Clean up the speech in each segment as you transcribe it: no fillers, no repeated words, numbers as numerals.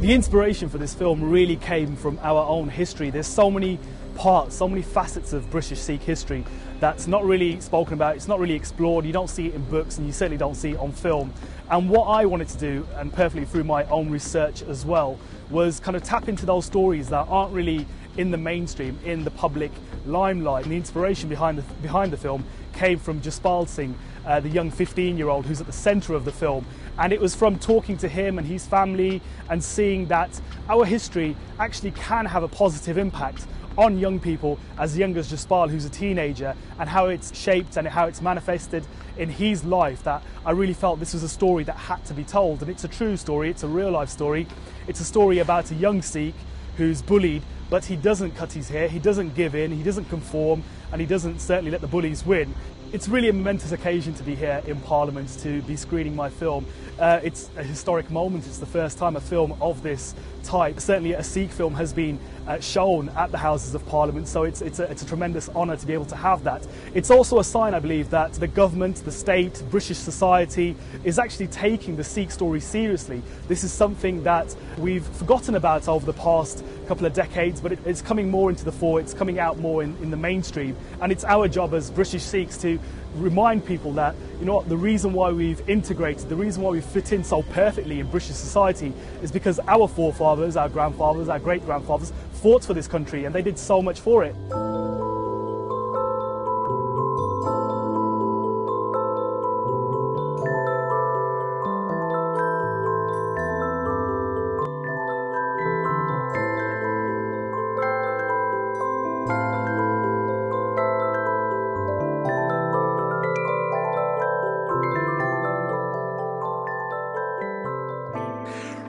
The inspiration for this film really came from our own history. There's so many parts, so many facets of British Sikh history that's not really spoken about, it's not really explored, you don't see it in books and you certainly don't see it on film. And what I wanted to do, and perfectly through my own research as well, was kind of tap into those stories that aren't really in the mainstream, in the public limelight. And the inspiration behind the film came from Jaspal Singh, the young 15-year-old who's at the centre of the film. And it was from talking to him and his family and seeing that our history actually can have a positive impact on young people as young as Jaspal, who's a teenager, and how it's shaped and how it's manifested in his life, that I really felt this was a story that had to be told. And it's a true story, it's a real life story. It's a story about a young Sikh who's bullied, but he doesn't cut his hair, he doesn't give in, he doesn't conform, and he doesn't certainly let the bullies win. It's really a momentous occasion to be here in Parliament to be screening my film. It's a historic moment. It's the first time a film of this type, certainly a Sikh film, has been shown at the Houses of Parliament, so it's a tremendous honour to be able to have that. It's also a sign, I believe, that the government, the state, British society is actually taking the Sikh story seriously. This is something that we've forgotten about over the past couple of decades, but it's coming more into the fore, it's coming out more in the mainstream, and it's our job as British Sikhs to remind people that, you know what, the reason why we've integrated, the reason why we fit in so perfectly in British society is because our forefathers, our grandfathers, our great-grandfathers fought for this country and they did so much for it.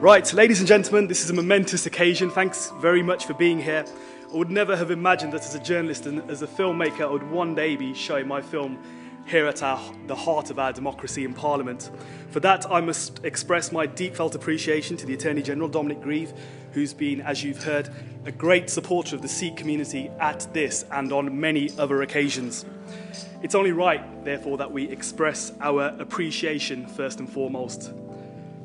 Right, ladies and gentlemen, this is a momentous occasion. Thanks very much for being here. I would never have imagined that as a journalist and as a filmmaker, I would one day be showing my film here at the heart of our democracy in Parliament. For that, I must express my deep felt appreciation to the Attorney General, Dominic Grieve, who's been, as you've heard, a great supporter of the Sikh community at this and on many other occasions. It's only right, therefore, that we express our appreciation first and foremost.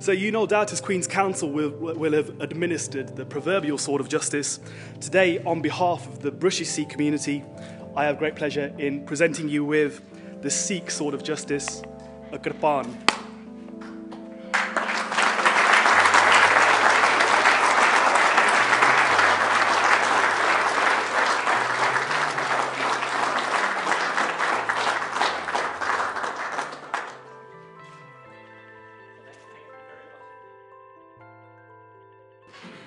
So you no doubt as Queen's Counsel will have administered the proverbial sword of justice. Today, on behalf of the British Sikh community, I have great pleasure in presenting you with the Sikh sword of justice, a kirpan.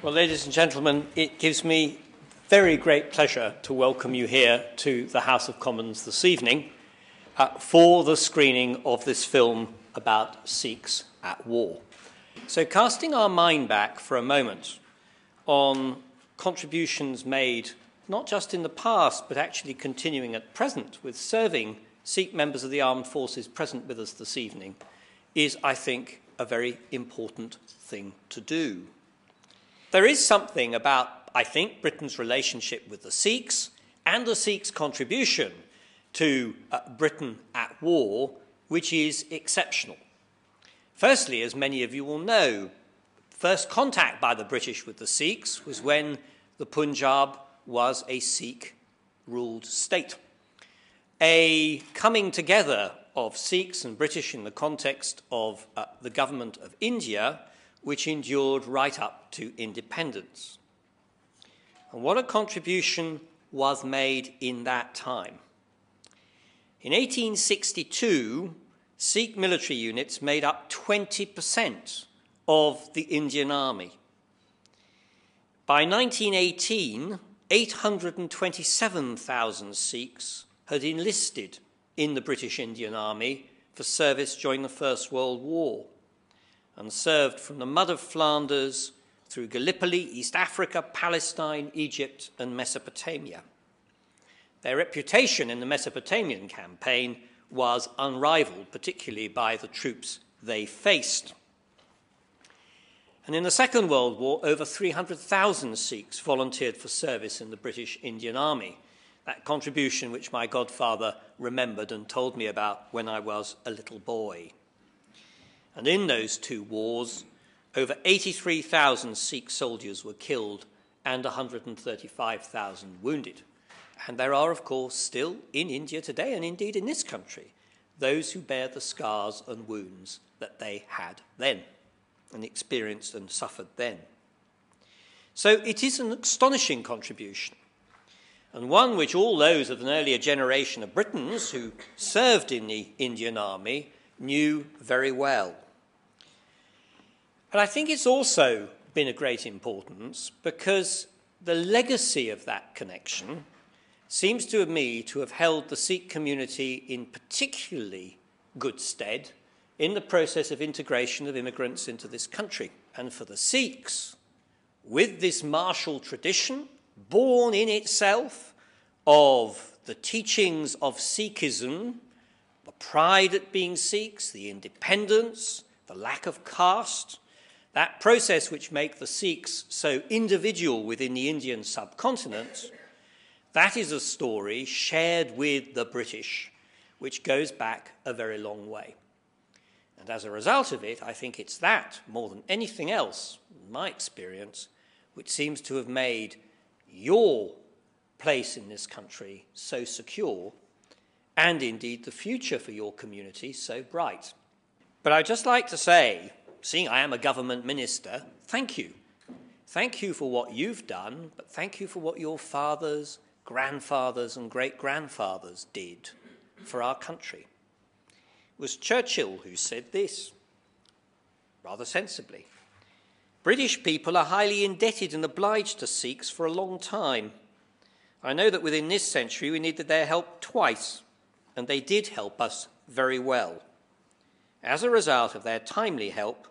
Well, ladies and gentlemen, it gives me very great pleasure to welcome you here to the House of Commons this evening for the screening of this film about Sikhs at war. So casting our mind back for a moment on contributions made not just in the past but actually continuing at present with serving Sikh members of the armed forces present with us this evening is, I think, a very important thing to do. There is something about, I think, Britain's relationship with the Sikhs and the Sikhs' contribution to Britain at war, which is exceptional. Firstly, as many of you will know, first contact by the British with the Sikhs was when the Punjab was a Sikh-ruled state. A coming together of Sikhs and British in the context of the government of India, which endured right up to independence. And what a contribution was made in that time. In 1862, Sikh military units made up 20% of the Indian Army. By 1918, 827,000 Sikhs had enlisted in the British Indian Army for service during the First World War, and served from the mud of Flanders through Gallipoli, East Africa, Palestine, Egypt, and Mesopotamia. Their reputation in the Mesopotamian campaign was unrivaled, particularly by the troops they faced. And in the Second World War, over 300,000 Sikhs volunteered for service in the British Indian Army, that contribution which my godfather remembered and told me about when I was a little boy. And in those two wars, over 83,000 Sikh soldiers were killed and 135,000 wounded. And there are, of course, still in India today, and indeed in this country, those who bear the scars and wounds that they had then and experienced and suffered then. So it is an astonishing contribution, and one which all those of an earlier generation of Britons who served in the Indian Army knew very well. And I think it's also been of great importance because the legacy of that connection seems to me to have held the Sikh community in particularly good stead in the process of integration of immigrants into this country. And for the Sikhs, with this martial tradition, born in itself of the teachings of Sikhism, the pride at being Sikhs, the independence, the lack of caste, that process which make the Sikhs so individual within the Indian subcontinent, that is a story shared with the British, which goes back a very long way. And as a result of it, I think it's that, more than anything else, in my experience, which seems to have made your place in this country so secure, and indeed the future for your community so bright. But I'd just like to say, seeing I am a government minister, thank you. Thank you for what you've done, but thank you for what your fathers, grandfathers and great-grandfathers did for our country. It was Churchill who said this, rather sensibly. British people are highly indebted and obliged to Sikhs for a long time. I know that within this century we needed their help twice, and they did help us very well. As a result of their timely help,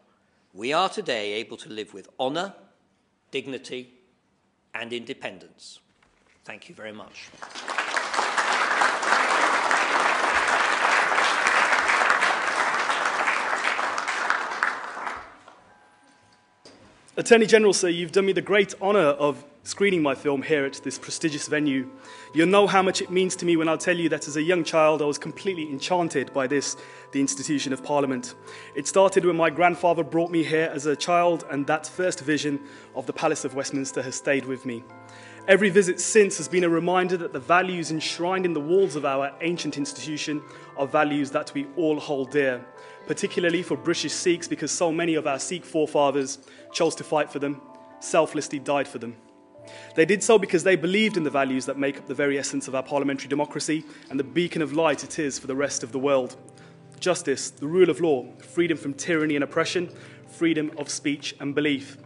we are today able to live with honour, dignity and independence. Thank you very much. Attorney General, sir, you've done me the great honour of screening my film here at this prestigious venue. You'll know how much it means to me when I tell you that as a young child I was completely enchanted by this, the institution of Parliament. It started when my grandfather brought me here as a child, and that first vision of the Palace of Westminster has stayed with me. Every visit since has been a reminder that the values enshrined in the walls of our ancient institution are values that we all hold dear, particularly for British Sikhs, because so many of our Sikh forefathers chose to fight for them, selflessly died for them. They did so because they believed in the values that make up the very essence of our parliamentary democracy and the beacon of light it is for the rest of the world. Justice, the rule of law, freedom from tyranny and oppression, freedom of speech and belief.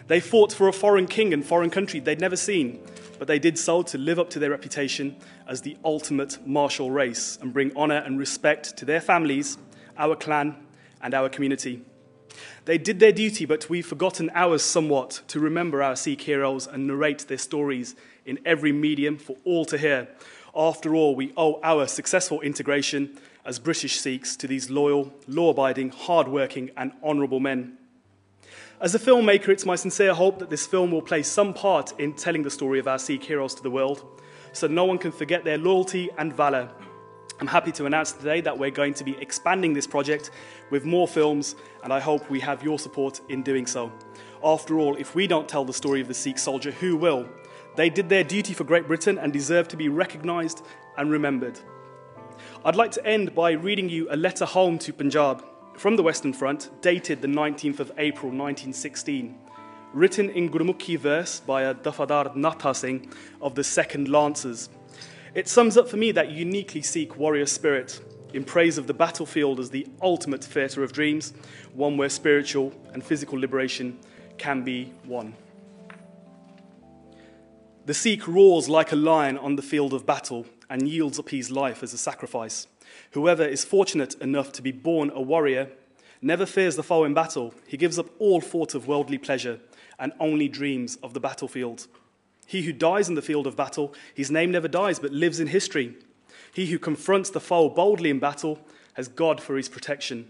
They fought for a foreign king and foreign country they'd never seen, but they did so to live up to their reputation as the ultimate martial race and bring honour and respect to their families, our clan and our community. They did their duty, but we've forgotten ours somewhat, to remember our Sikh heroes and narrate their stories in every medium for all to hear. After all, we owe our successful integration as British Sikhs to these loyal, law-abiding, hard-working and honourable men. As a filmmaker, it's my sincere hope that this film will play some part in telling the story of our Sikh heroes to the world, so no one can forget their loyalty and valour. I'm happy to announce today that we're going to be expanding this project with more films, and I hope we have your support in doing so. After all, if we don't tell the story of the Sikh soldier, who will? They did their duty for Great Britain and deserve to be recognised and remembered. I'd like to end by reading you a letter home to Punjab from the Western Front, dated the 19th of April 1916, written in Gurmukhi verse by a Dafadar Natha Singh of the 2nd Lancers. It sums up for me that uniquely Sikh warrior spirit in praise of the battlefield as the ultimate theatre of dreams, one where spiritual and physical liberation can be won. The Sikh roars like a lion on the field of battle and yields up his life as a sacrifice. Whoever is fortunate enough to be born a warrior never fears the foe in battle. He gives up all thought of worldly pleasure and only dreams of the battlefield. He who dies in the field of battle, his name never dies but lives in history. He who confronts the foe boldly in battle has God for his protection.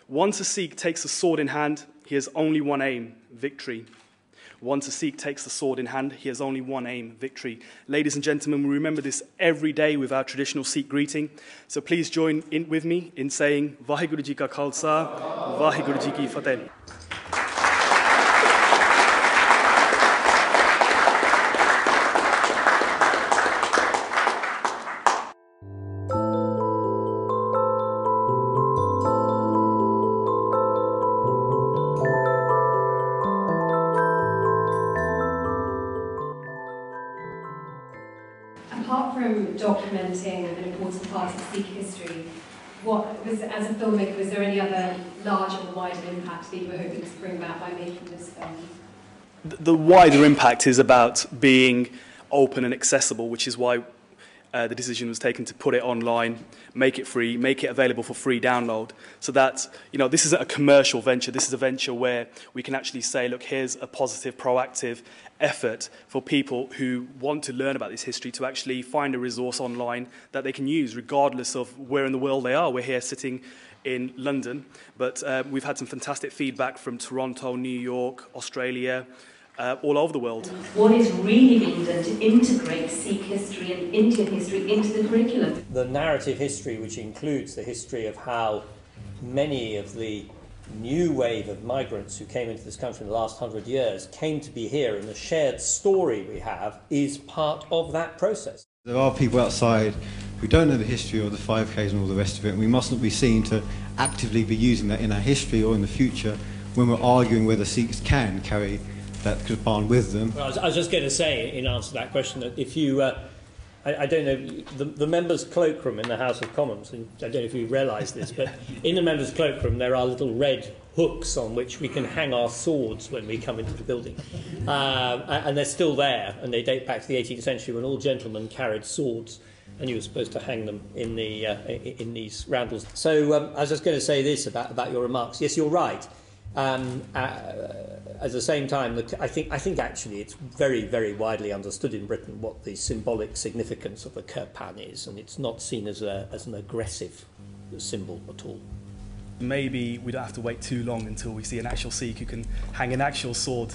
Once a Sikh takes a sword in hand, he has only one aim, victory. Once a Sikh takes the sword in hand, he has only one aim, victory. Ladies and gentlemen, we remember this every day with our traditional Sikh greeting. So please join in with me in saying, Vaheguru Ji Ka Khalsa, Vaheguru Ji Ki Fateh. documenting an important part of Sikh history. As a filmmaker, was there any other larger or wider impact that you were hoping to bring about by making this film? The wider impact is about being open and accessible, which is why the decision was taken to put it online, make it free, make it available for free download, so that, you know, this isn't a commercial venture. This is a venture where we can actually say, look, here's a positive, proactive effort for people who want to learn about this history to actually find a resource online that they can use regardless of where in the world they are. We're here sitting in London, but we've had some fantastic feedback from Toronto, New York, Australia, all over the world. What is really being done to integrate Sikh history and Indian history into the curriculum? The narrative history, which includes the history of how many of the new wave of migrants who came into this country in the last 100 years came to be here, and the shared story we have is part of that process. There are people outside who don't know the history of the 5Ks and all the rest of it, and we must not be seen to actively be using that in our history or in the future when we're arguing whether Sikhs can carry that Quran with them. Well, I was just going to say, in answer to that question, that if you, I don't know, the members' cloakroom in the House of Commons, and I don't know if you realise this, but in the members' cloakroom there are little red hooks on which we can hang our swords when we come into the building. And they're still there, and they date back to the 18th century when all gentlemen carried swords, and you were supposed to hang them in these roundels. So I was just going to say this about your remarks. Yes, you're right. At the same time, I think actually it's very, very widely understood in Britain what the symbolic significance of the kirpan is, and it's not seen as an aggressive symbol at all. Maybe we don't have to wait too long until we see an actual Sikh who can hang an actual sword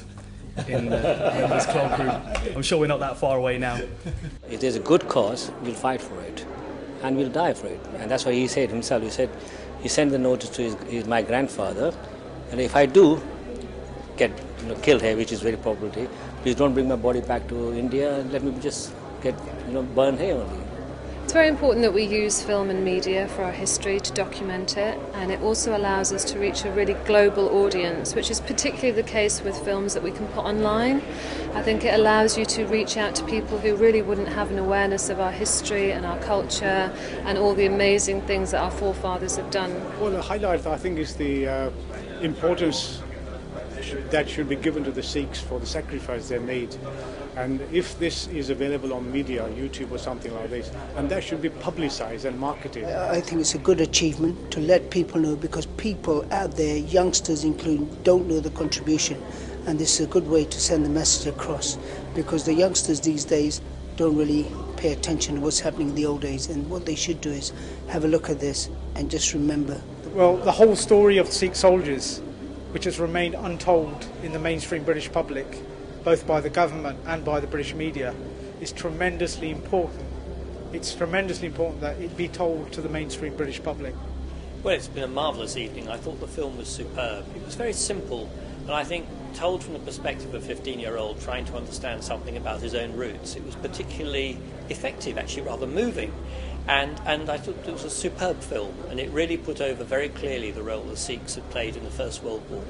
in this cloakroom. I'm sure we're not that far away now. If there's a good cause, we'll fight for it, and we'll die for it. And that's why he said himself, he sent the notice to my grandfather, and if I do get killed here, which is very probability, please don't bring my body back to India, let me just get burned here only. It's very important that we use film and media for our history to document it, and it also allows us to reach a really global audience, which is particularly the case with films that we can put online. I think it allows you to reach out to people who really wouldn't have an awareness of our history and our culture and all the amazing things that our forefathers have done. Well, the highlight, I think, is the importance that should be given to the Sikhs for the sacrifice they made. And if this is available on media, YouTube or something like this, and that should be publicised and marketed. I think it's a good achievement to let people know, because people out there, youngsters including, don't know the contribution, and this is a good way to send the message across, because the youngsters these days don't really pay attention to what's happening in the old days, and what they should do is have a look at this and just remember. Well, the whole story of Sikh soldiers, which has remained untold in the mainstream British public, both by the government and by the British media, is tremendously important. It's tremendously important that it be told to the mainstream British public. Well, it's been a marvellous evening. I thought the film was superb. It was very simple, and I think told from the perspective of a 15-year-old trying to understand something about his own roots. It was particularly effective, actually rather moving. And I thought it was a superb film, and it really put over very clearly the role the Sikhs had played in the First World War.